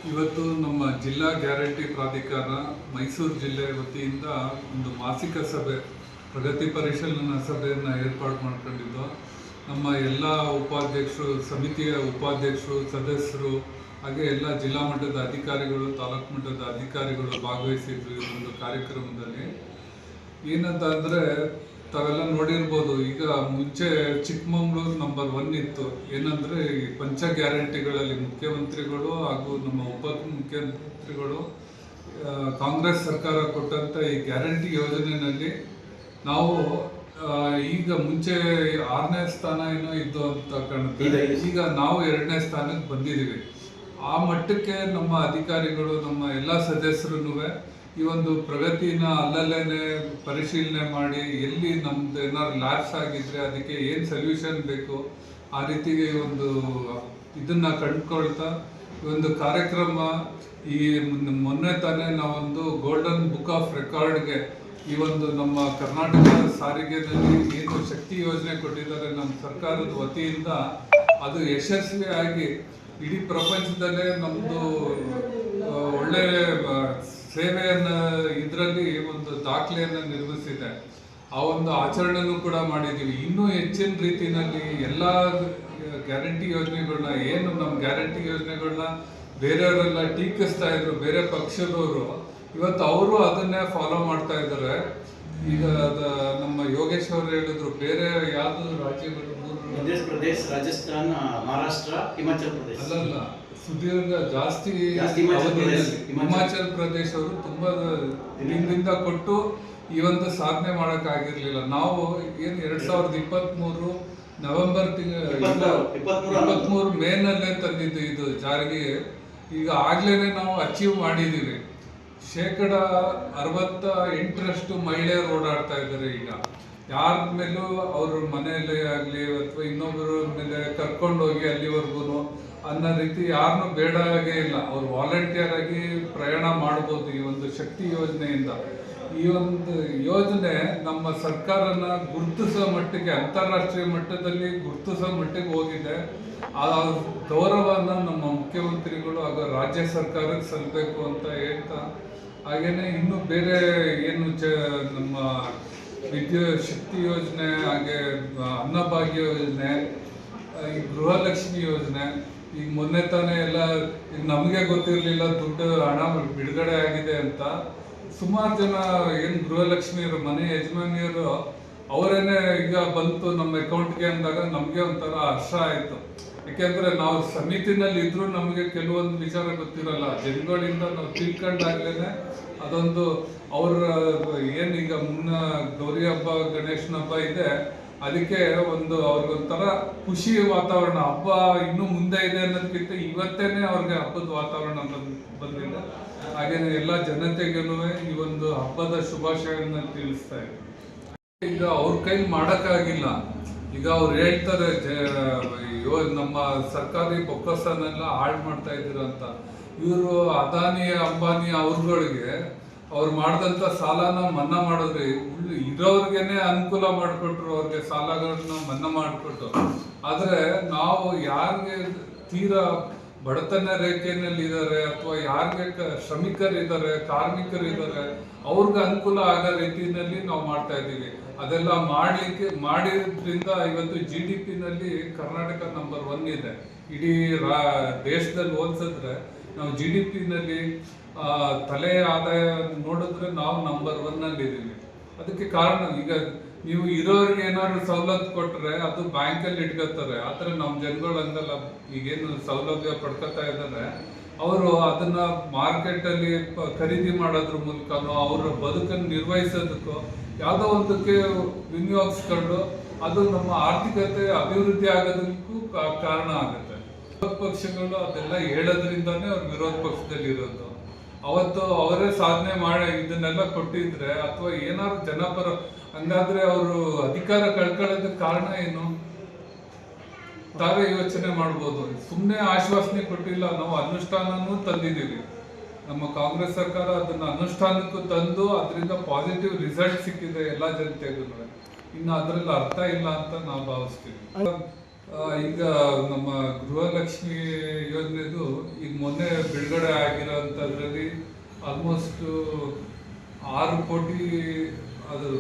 ಇವತ್ತು ನಮ್ಮ ಜಿಲ್ಲಾ ಗ್ಯಾರಂಟಿ ಪ್ರಾಧಿಕಾರ ಮೈಸೂರು ಜಿಲ್ಲೆ ವತಿಯಿಂದ ಒಂದು ಮಾಸಿಕ ಸಭೆ, ಪ್ರಗತಿ ಪರಿಶೀಲನಾ ಸಭೆಯನ್ನು ಏರ್ಪಾಡು ಮಾಡ್ಕೊಂಡಿದ್ದು, ನಮ್ಮ ಎಲ್ಲ ಉಪಾಧ್ಯಕ್ಷರು, ಸಮಿತಿಯ ಉಪಾಧ್ಯಕ್ಷರು, ಸದಸ್ಯರು, ಹಾಗೆ ಎಲ್ಲ ಜಿಲ್ಲಾ ಮಟ್ಟದ ಅಧಿಕಾರಿಗಳು, ತಾಲೂಕು ಮಟ್ಟದ ಅಧಿಕಾರಿಗಳು ಭಾಗವಹಿಸಿದ್ರು ಈ ಒಂದು ಕಾರ್ಯಕ್ರಮದಲ್ಲಿ. ಏನಂತ ಅಂದರೆ, ತಾವೆಲ್ಲ ನೋಡಿರ್ಬೋದು, ಈಗ ಮುಂಚೆ ಚಿಕ್ಕಮಗಳೂರು ನಂಬರ್ 1 ಇತ್ತು. ಏನಂದರೆ ಈ ಪಂಚ ಗ್ಯಾರಂಟಿಗಳಲ್ಲಿ ಮುಖ್ಯಮಂತ್ರಿಗಳು ಹಾಗೂ ನಮ್ಮ ಉಪಮುಖ್ಯಮಂತ್ರಿಗಳು ಕಾಂಗ್ರೆಸ್ ಸರ್ಕಾರ ಕೊಟ್ಟಂಥ ಈ ಗ್ಯಾರಂಟಿ ಯೋಜನೆಯಲ್ಲಿ ನಾವು ಈಗ ಮುಂಚೆ 6ನೇ ಸ್ಥಾನ ಏನೋ ಇದ್ದು ಅಂತ ಕಾಣುತ್ತೆ. ಈಗ ನಾವು 2ನೇ ಸ್ಥಾನಕ್ಕೆ ಬಂದಿದ್ದೀವಿ. ಆ ಮಟ್ಟಕ್ಕೆ ನಮ್ಮ ಅಧಿಕಾರಿಗಳು, ನಮ್ಮ ಎಲ್ಲ ಸದಸ್ಯರೂ ಈ ಒಂದು ಪ್ರಗತಿನ ಅಲ್ಲಲ್ಲೇ ಪರಿಶೀಲನೆ ಮಾಡಿ, ಎಲ್ಲಿ ನಮ್ದು ಏನಾದ್ರು ಲ್ಯಾಪ್ಸ್ ಆಗಿದ್ರೆ ಅದಕ್ಕೆ ಏನು ಸೊಲ್ಯೂಷನ್ ಬೇಕು ಆ ರೀತಿಗೆ ಒಂದು ಇದನ್ನ ಕಂಡುಕೊಳ್ತಾ ಈ ಒಂದು ಕಾರ್ಯಕ್ರಮ. ಈ ಮೊನ್ನೆ ತಾನೇ ನಾವೊಂದು ಗೋಲ್ಡನ್ ಬುಕ್ ಆಫ್ ರೆಕಾರ್ಡ್ಗೆ ಈ ಒಂದು ನಮ್ಮ ಕರ್ನಾಟಕ ಸಾರಿಗೆಯಲ್ಲಿ ಏನು ಶಕ್ತಿ ಯೋಜನೆ ಕೊಟ್ಟಿದ್ದಾರೆ ನಮ್ಮ ಸರ್ಕಾರದ ವತಿಯಿಂದ, ಅದು ಯಶಸ್ವಿಯಾಗಿ ಇಡೀ ಪ್ರಪಂಚದಲ್ಲೇ ನಮ್ಮದು ಒಳ್ಳೆ ಸೇವೆಯನ್ನು ಇದರಲ್ಲಿ ಒಂದು ದಾಖಲೆಯನ್ನು ನಿರ್ಮಿಸಿದೆ. ಆ ಒಂದು ಆಚರಣೆನೂ ಕೂಡ ಮಾಡಿದ್ದೀವಿ. ಇನ್ನೂ ಹೆಚ್ಚಿನ ರೀತಿಯಲ್ಲಿ ಎಲ್ಲ ಗ್ಯಾರಂಟಿ ಯೋಜನೆಗಳನ್ನ, ಏನು ನಮ್ಮ ಗ್ಯಾರಂಟಿ ಯೋಜನೆಗಳನ್ನ ಬೇರೆಯವರೆಲ್ಲ ಟೀಕಿಸ್ತಾ ಇದ್ರು, ಬೇರೆ ಪಕ್ಷದವರು, ಇವತ್ತು ಅವರು ಅದನ್ನೇ ಫಾಲೋ ಮಾಡ್ತಾ ಇದ್ದಾರೆ. ಈಗ ನಮ್ಮ ಯೋಗೇಶ್ ಅವರು ಹೇಳಿದ್ರು, ಬೇರೆ ಯಾವುದು ರಾಜ್ಯಗಳು, ಮಧ್ಯ ಪ್ರದೇಶ, ರಾಜಸ್ಥಾನ, ಮಹಾರಾಷ್ಟ್ರ, ಹಿಮಾಚಲ ಪ್ರದೇಶ ಅಲ್ಲಲ್ಲ, ಸುದೀರ್ಘ ಜಾಸ್ತಿ ಹಿಮಾಚಲ ಪ್ರದೇಶ ಅವರು ತುಂಬಾ ದಿನದಿಂದ ಕೊಟ್ಟು ಈ ಒಂದು ಸಾಧನೆ ಮಾಡೋಕ್ಕಾಗಿರ್ಲಿಲ್ಲ. ನಾವು ಏನು 2023 ನವೆಂಬರ್ 23 ಮೇನಲ್ಲೇ ತಂದಿದ್ದು ಇದು ಜಾರಿಗೆ. ಈಗ ಆಗ್ಲೇನೆ ನಾವು ಅಚೀವ್ ಮಾಡಿದ್ದೀವಿ. 68% ಮಹಿಳೆಯರು ಓಡಾಡ್ತಾ ಇದ್ದಾರೆ. ಈಗ ಯಾರ ಮೇಲೂ ಅವ್ರ ಮನೆಯಲ್ಲೇ ಆಗಲಿ ಅಥವಾ ಇನ್ನೊಬ್ಬರ ಮೇಲೆ ಕರ್ಕೊಂಡು ಹೋಗಿ ಅಲ್ಲಿವರೆಗೂ ಅನ್ನೋ ರೀತಿ ಯಾರನ್ನೂ ಬೇಡ ಹಾಗೆ ಇಲ್ಲ. ಅವ್ರು ವಾಲಂಟಿಯರ್ ಆಗಿ ಪ್ರಯಾಣ ಮಾಡ್ಬೋದು ಈ ಒಂದು ಶಕ್ತಿ ಯೋಜನೆಯಿಂದ. ಈ ಒಂದು ಯೋಜನೆ ನಮ್ಮ ಸರ್ಕಾರನ ಗುರುತಿಸೋ ಮಟ್ಟಿಗೆ, ಅಂತಾರಾಷ್ಟ್ರೀಯ ಮಟ್ಟದಲ್ಲಿ ಗುರುತಿಸೋ ಮಟ್ಟಿಗೆ ಹೋಗಿದೆ. ಆ ಗೌರವನ ನಮ್ಮ ಮುಖ್ಯಮಂತ್ರಿಗಳು ಹಾಗೂ ರಾಜ್ಯ ಸರ್ಕಾರಕ್ಕೆ ಸಲ್ಲಬೇಕು ಅಂತ ಹೇಳ್ತಾ, ಹಾಗೇನೆ ಇನ್ನು ಬೇರೆ ಏನು ನಮ್ಮ ಶಕ್ತಿ ಯೋಜನೆ, ಹಾಗೆ ಅನ್ನಭಾಗ್ಯ ಯೋಜನೆ, ಈ ಗೃಹಲಕ್ಷ್ಮಿ ಯೋಜನೆ, ಈಗ ಮೊನ್ನೆ ತಾನೇ ಎಲ್ಲ ಈಗ ನಮಗೆ ಗೊತ್ತಿರಲಿಲ್ಲ ದುಡ್ಡು ಹಣ ಬಿಡುಗಡೆ ಆಗಿದೆ ಅಂತ. ಸುಮಾರು ಜನ ಏನು ಗೃಹಲಕ್ಷ್ಮಿಯರು, ಮನೆ ಯಜಮಾನಿಯರು ಅವರೇನೆ ಈಗ ಬಂತು ನಮ್ಮ ಅಕೌಂಟ್ಗೆ ಅಂದಾಗ ನಮಗೆ ಒಂಥರ ಹರ್ಷ ಆಯಿತು. ಯಾಕೆಂದರೆ ನಾವು ಸಮಿತಿನಲ್ಲಿ ಇದ್ರೂ ನಮಗೆ ಕೆಲವೊಂದು ವಿಚಾರ ಗೊತ್ತಿರಲ್ಲ. ಜನಗಳಿಂದ ನಾವು ತಿಳ್ಕೊಂಡಾಗ್ಲೇ ಅದೊಂದು ಅವ್ರ ಏನೀಗ ಮುನ್ನ ಗೌರಿ ಹಬ್ಬ, ಗಣೇಶನ ಹಬ್ಬ ಇದೆ, ಅದಕ್ಕೆ ಒಂದು ಅವ್ರಿಗೊಂಥರ ಖುಷಿ ವಾತಾವರಣ. ಹಬ್ಬ ಇನ್ನೂ ಮುಂದೆ ಇದೆ ಅನ್ನೋದಕ್ಕಿಂತ ಇವತ್ತೇನೆ ಅವ್ರಿಗೆ ಹಬ್ಬದ ವಾತಾವರಣ ಬಂದಿದೆ. ಹಾಗೇನೆ ಎಲ್ಲ ಜನತೆಗೂ ಈ ಒಂದು ಹಬ್ಬದ ಶುಭಾಶಯವನ್ನು ತಿಳಿಸ್ತಾ ಇದ್ದಾರೆ. ಈಗ ಅವ್ರ ಕೈಲಿ ಮಾಡೋಕ್ಕಾಗಿಲ್ಲ. ಈಗ ಅವ್ರು ಹೇಳ್ತಾರೆ ನಮ್ಮ ಸರ್ಕಾರಿ ಬೊಕ್ಕಸನೆಲ್ಲ ಹಾಳು ಮಾಡ್ತಾ ಇದ್ದೀರ ಅಂತ. ಇವರು ಅದಾನಿ, ಅಂಬಾನಿ ಅವ್ರುಗಳಿಗೆ ಅವ್ರು ಮಾಡಿದಂಥ ಸಾಲನ ಮನ್ನಾ ಮಾಡಿದ್ರಿ, ಇರೋರ್ಗೇನೆ ಅನುಕೂಲ ಮಾಡಿಕೊಟ್ರು, ಅವ್ರಿಗೆ ಸಾಲಗಳನ್ನ ಮನ್ನಾ ಮಾಡಿಕೊಟ್ಟು. ಆದರೆ ನಾವು ಯಾರಿಗೆ ತೀರಾ ಬಡತನ ರೇಖೆಯಲ್ಲಿ ಇದ್ದಾರೆ ಅಥವಾ ಯಾರಿಗೆ ಶ್ರಮಿಕರಿದ್ದಾರೆ, ಕಾರ್ಮಿಕರಿದ್ದಾರೆ, ಅವ್ರಿಗೆ ಅನುಕೂಲ ಆಗೋ ರೀತಿಯಲ್ಲಿ ನಾವು ಮಾಡ್ತಾ ಇದ್ದೀವಿ. ಅದೆಲ್ಲ ಮಾಡಿದ್ರಿಂದ ಇವತ್ತು GDP-ನಲ್ಲಿ ಕರ್ನಾಟಕ ನಂಬರ್ 1 ಇದೆ. ಇಡೀ ದೇಶದಲ್ಲಿ ಹೋಲಿಸಿದ್ರೆ ನಾವು GDP-ನಲ್ಲಿ ತಲೆ ಆದಾಯ ನೋಡಿದ್ರೆ ನಾವು ನಂಬರ್ 1 ಇದ್ದೀವಿ. ಅದಕ್ಕೆ ಕಾರಣ, ಈಗ ನೀವು ಇರೋರಿಗೆ ಏನಾದ್ರು ಸವಲತ್ತು ಕೊಟ್ಟರೆ ಅದು ಬ್ಯಾಂಕಲ್ಲಿ ಇಟ್ಕೋತಾರೆ. ಆದರೆ ನಮ್ಮ ಜನಗಳು ಹಂಗಲ್ಲ. ಈಗೇನು ಸೌಲಭ್ಯ ಪಡ್ಕೊತಾ ಇದ್ದಾರೆ, ಅವರು ಅದನ್ನ ಮಾರ್ಕೆಟಲ್ಲಿ ಖರೀದಿ ಮಾಡೋದ್ರ ಮೂಲಕನೋ ಅವರ ಬದುಕನ್ನು ನಿರ್ವಹಿಸೋದಕ್ಕೋ ಯಾವುದೋ ಒಂದಕ್ಕೆ ವಿನಿಯೋಗಿಸ್ಕೊಂಡು ಅದು ನಮ್ಮ ಆರ್ಥಿಕತೆ ಅಭಿವೃದ್ಧಿ ಆಗೋದಕ್ಕೂ ಕಾರಣ ಆಗುತ್ತೆ. ವಿರೋಧ ಪಕ್ಷಗಳು ಅದೆಲ್ಲ ಹೇಳೋದ್ರಿಂದಾನೇ ಅವ್ರು ವಿರೋಧ ಪಕ್ಷದಲ್ಲಿ ಇರೋದು. ಅವತ್ತು ಅವರೇ ಸಾಧನೆ ಮಾಡಿ ಇದನ್ನೆಲ್ಲ ಕೊಟ್ಟಿದ್ರೆ ಅಥವಾ ಏನಾದ್ರು ಜನಪರ, ಹಂಗಾದ್ರೆ ಅವರು ಅಧಿಕಾರ ಕಳ್ಕೊಳ್ಳೋದಕ್ಕೆ ಕಾರಣ ಏನು ತಾವೇ ಯೋಚನೆ ಮಾಡ್ಬೋದು. ಸುಮ್ಮನೆ ಆಶ್ವಾಸನೆ ಕೊಟ್ಟಿಲ್ಲ, ನಾವು ಅನುಷ್ಠಾನನೂ ತಂದಿದ್ದೀವಿ. ನಮ್ಮ ಕಾಂಗ್ರೆಸ್ ಸರ್ಕಾರ ಅದನ್ನ ಅನುಷ್ಠಾನಕ್ಕೂ ತಂದು ಅದರಿಂದ ಪಾಸಿಟಿವ್ ರಿಸಲ್ಟ್ ಸಿಕ್ಕಿದೆ ಎಲ್ಲ ಜನತೆಗೂ. ಇನ್ನು ಅದರಲ್ಲಿ ಅರ್ಥ ಇಲ್ಲ ಅಂತ ನಾವು ಭಾವಿಸ್ತೀವಿ. ಈಗ ನಮ್ಮ ಗೃಹಲಕ್ಷ್ಮಿ ಯೋಜನೆದು ಈಗ ಮೊನ್ನೆ ಬಿಡುಗಡೆ ಆಗಿರೋಂಥದ್ರಲ್ಲಿ ಆಲ್ಮೋಸ್ಟ್ 6 ಕೋಟಿ ಅದು